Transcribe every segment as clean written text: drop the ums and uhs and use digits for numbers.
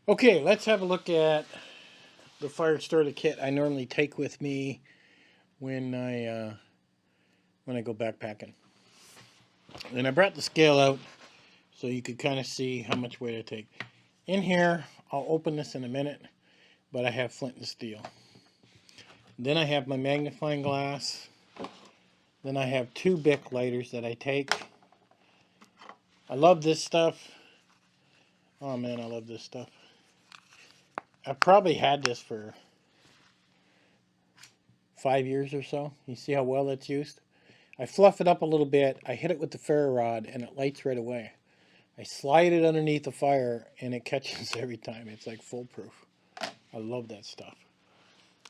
Okay, let's have a look at the fire starter kit I normally take with me when I go backpacking. And I brought the scale out so you could kind of see how much weight I take. In here, I'll open this in a minute, but I have Flint and Steel. Then I have my magnifying glass. Then I have 2 Bic lighters that I take. I love this stuff. Oh man, I love this stuff. I've probably had this for 5 years or so. You see how well it's used? I fluff it up a little bit. I hit it with the ferro rod and it lights right away. I slide it underneath the fire and it catches every time. It's like foolproof. I love that stuff.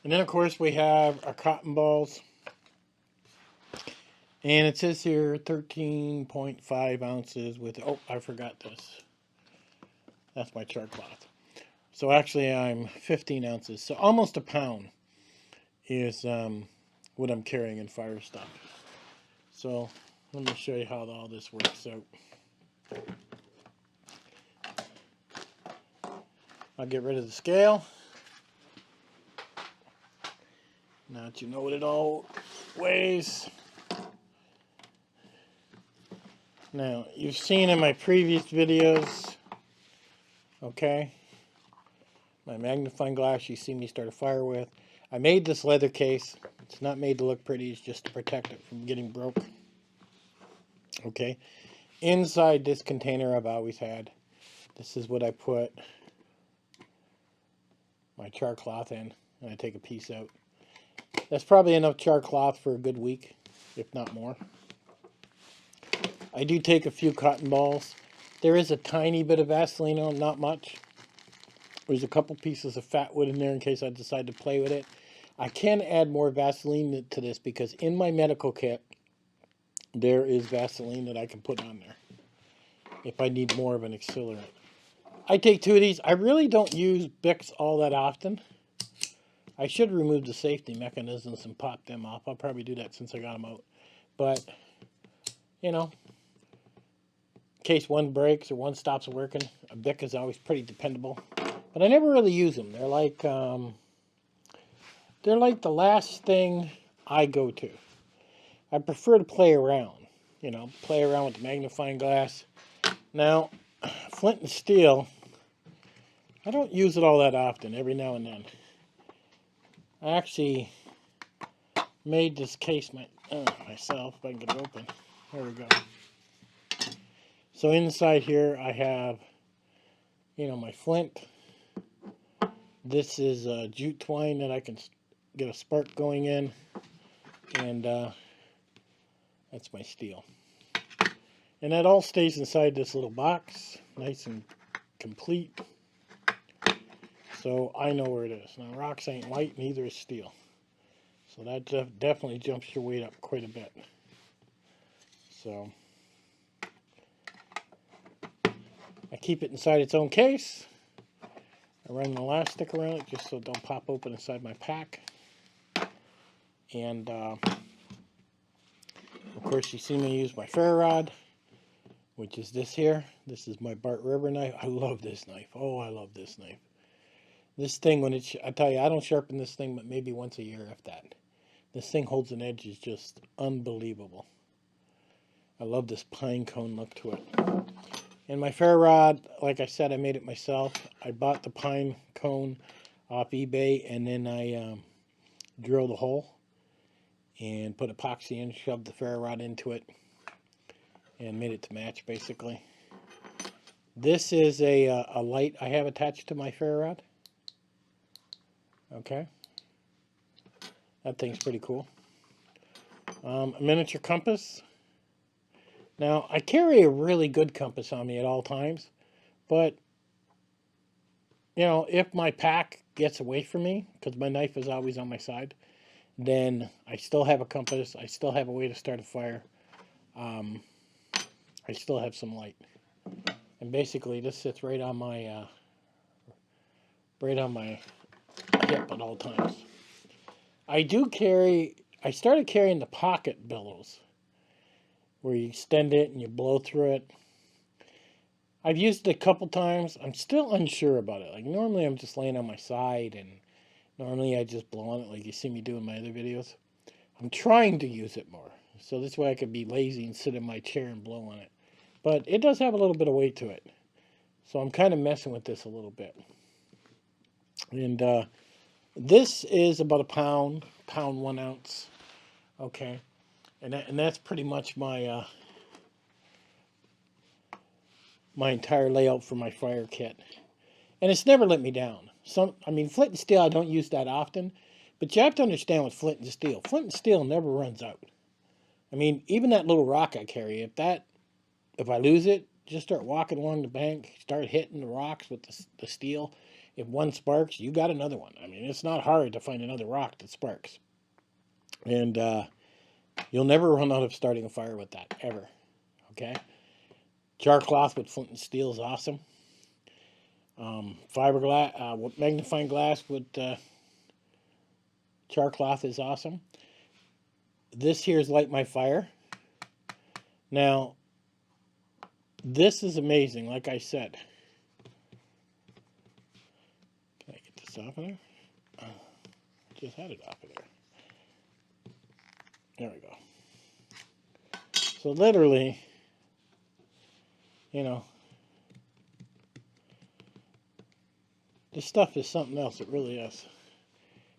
And then of course we have our cotton balls. And it says here 13.5 ounces with, oh, I forgot this. That's my char cloth. So actually I'm 15 ounces. So almost a pound is what I'm carrying in fire stuff. So let me show you how all this works out. I'll get rid of the scale. Now that you know what it all weighs. Now, you've seen in my previous videos, okay, my magnifying glass you see me start a fire with. I made this leather case. It's not made to look pretty, it's just to protect it from getting broke. Okay, inside this container I've always had, this is what I put my char cloth in, and I take a piece out. That's probably enough char cloth for a good week, if not more. I do take a few cotton balls. There is a tiny bit of Vaseline on, not much. There's a couple pieces of fat wood in there in case I decide to play with it. I can add more Vaseline to this because in my medical kit, there is Vaseline that I can put on there if I need more of an accelerant. I take 2 of these. I really don't use Bics all that often. I should remove the safety mechanisms and pop them off. I'll probably do that since I got them out. But, you know, in case one breaks or one stops working, a Bic is always pretty dependable. But I never really use them. They're like the last thing I go to. I prefer to play around. You know, play around with the magnifying glass. Now, Flint and Steel, I don't use it all that often, every now and then. I actually made this case myself, if I can get it open. There we go. So inside here I have, you know, my flint. This is jute twine that I can get a spark going in. And that's my steel. And that all stays inside this little box, nice and complete. So I know where it is. Now rocks ain't light, neither is steel. So that definitely jumps your weight up quite a bit. So I keep it inside its own case. I run an elastic around it just so it don't pop open inside my pack. And of course you see me use my ferro rod, which is this here. This is my Bart Rubber knife. I love this knife. Oh, I love this knife. This thing, I tell you, I don't sharpen this thing but maybe once a year, if that. This thing holds an edge is just unbelievable. I love this pine cone look to it. And my ferro rod, like I said, I made it myself. I bought the pine cone off eBay, and then I drilled a hole and put epoxy in, shoved the ferro rod into it, and made it to match, basically. This is a light I have attached to my ferro rod. Okay. That thing's pretty cool. A miniature compass. Now, I carry a really good compass on me at all times, but, you know, if my pack gets away from me, because my knife is always on my side, then I still have a compass, I still have a way to start a fire, I still have some light. And basically, this sits right on my hip at all times. I started carrying the pocket bellows, where you extend it and you blow through it. I've used it a couple times. I'm still unsure about it. Like normally I'm just laying on my side, and normally I just blow on it like you see me do in my other videos. I'm trying to use it more. So this way I could be lazy and sit in my chair and blow on it. But it does have a little bit of weight to it. So I'm kind of messing with this a little bit. And this is about a pound 1 ounce. Okay. And that's pretty much my my entire layout for my fire kit. And it's never let me down. Flint and steel I don't use that often, but you have to understand with flint and steel. Flint and steel never runs out. I mean, even that little rock I carry, if I lose it, just start walking along the bank, start hitting the rocks with the steel. If one sparks, you got another one. I mean, it's not hard to find another rock that sparks. And you'll never run out of starting a fire with that, ever. Okay? Char cloth with flint and steel is awesome. Fiberglass, magnifying glass with char cloth is awesome. This here is Light My Fire. Now, this is amazing, like I said. Can I get this off of there? Just had it off of there. There we go. So literally, you know, this stuff is something else. It really is.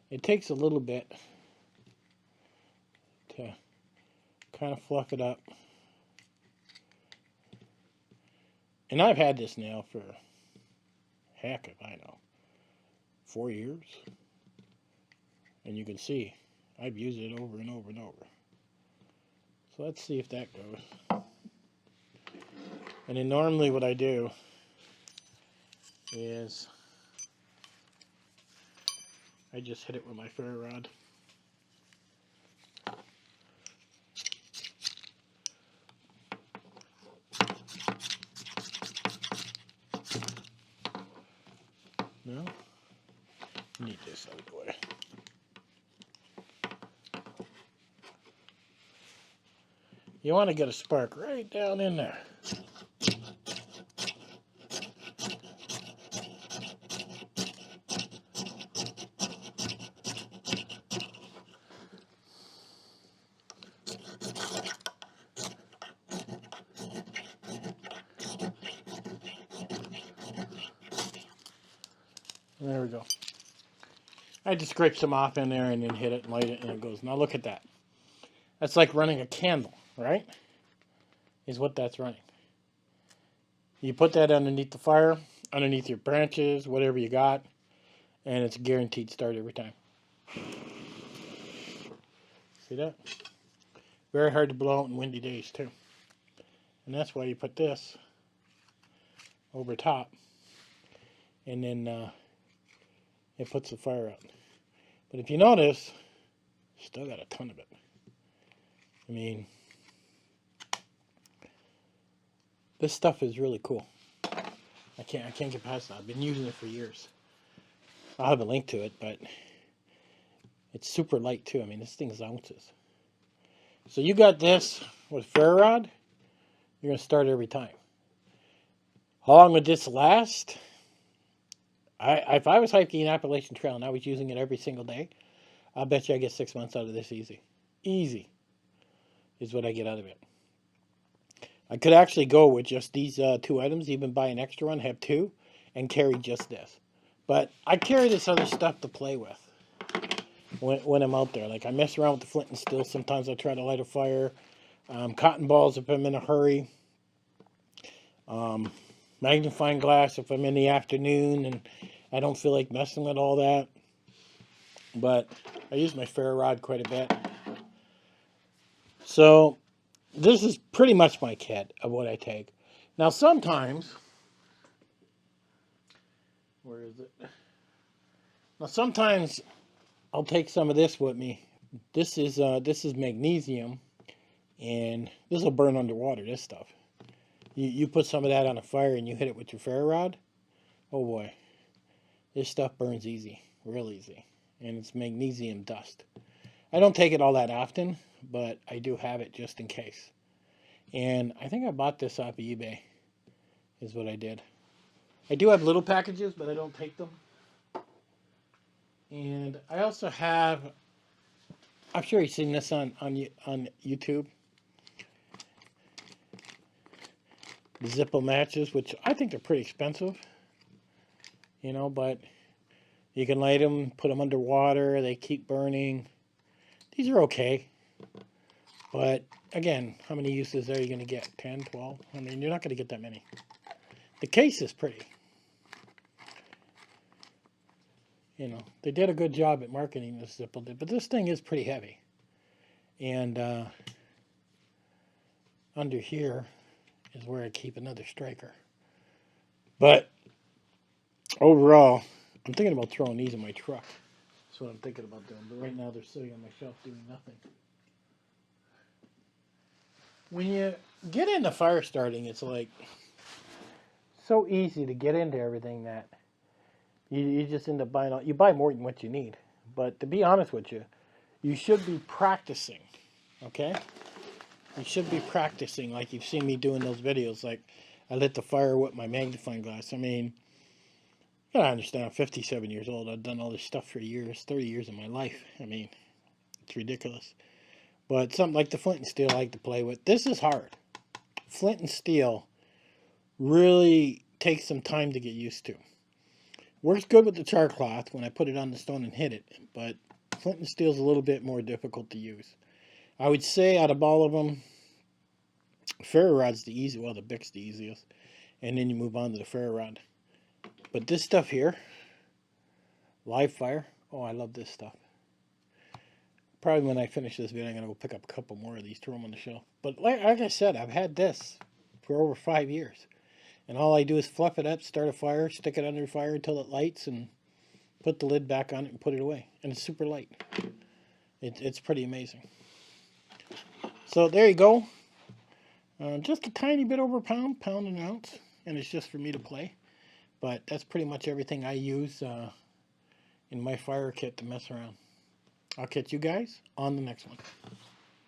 It takes a little bit to kind of fluff it up. And I've had this now for, heck if I know, 4 years. And you can see, I've used it over and over and over. So let's see if that goes. And then normally what I do is I just hit it with my ferro rod. No? Need this out of the way. You want to get a spark right down in there. There we go. I just scrape some off in there and then hit it and light it and it goes. Now look at that. That's like running a candle, right? Is what that's running. You put that underneath the fire, underneath your branches, whatever you got, and it's a guaranteed start every time. See that? Very hard to blow out in windy days too. And that's why you put this over top, and then it puts the fire out. But if you notice, still got a ton of it. I mean, this stuff is really cool. I can't get past that. I've been using it for years. I'll have a link to it, but it's super light too. I mean, this thing's ounces. So you got this with ferro rod, you're going to start every time. How long would this last? If I was hiking an Appalachian Trail and I was using it every single day, I'll bet you I get 6 months out of this easy. Easy is what I get out of it. I could actually go with just these 2 items, even buy an extra one, have 2, and carry just this. But I carry this other stuff to play with when I'm out there. Like I mess around with the flint and steel. Sometimes I try to light a fire. Cotton balls if I'm in a hurry. Magnifying glass if I'm in the afternoon and I don't feel like messing with all that. But I use my ferro rod quite a bit. So this is pretty much my kit of what I take. Now sometimes, where is it? Now sometimes I'll take some of this with me. This is magnesium, and this will burn underwater. This stuff. You put some of that on a fire and you hit it with your ferro rod. Oh boy, this stuff burns easy, real easy, and it's magnesium dust. I don't take it all that often, but I do have it just in case. And I think I bought this off of eBay. is what I did. I do have little packages, but I don't take them. And I also have, I'm sure you've seen this on YouTube, the Zipple Matches, which I think they're pretty expensive, you know, but you can light them, put them underwater, they keep burning. These are okay, but again, how many uses are you going to get? 10, 12? I mean, you're not going to get that many. The case is pretty. You know, they did a good job at marketing this Zipple did, but this thing is pretty heavy. And under here is where I keep another striker. But overall, I'm thinking about throwing these in my truck. That's what I'm thinking about doing. But right now they're sitting on my shelf doing nothing. When you get into fire starting, it's like so easy to get into everything that you just end up buying. You buy more than what you need. But to be honest with you, you should be practicing. Okay? You should be practicing like you've seen me doing those videos. Like I lit the fire with my magnifying glass. I mean, you gotta understand, I'm 57 years old. I've done all this stuff for years, 30 years of my life. I mean, it's ridiculous. But something like the Flint and Steel I like to play with. This is hard. Flint and Steel really takes some time to get used to. Works good with the char cloth when I put it on the stone and hit it. But Flint and Steel is a little bit more difficult to use. I would say out of all of them, ferro rod's the easy. Well, the Bic's the easiest. And then you move on to the ferro rod. But this stuff here, live fire. Oh, I love this stuff. Probably when I finish this video, I'm going to go pick up a couple more of these, throw them on the shelf. But like I said, I've had this for over 5 years. And all I do is fluff it up, start a fire, stick it under fire until it lights, and put the lid back on it and put it away. And it's super light. It's pretty amazing. So there you go. Just a tiny bit over a pound and an ounce. And it's just for me to play. But that's pretty much everything I use in my fire kit to mess around. I'll catch you guys on the next one.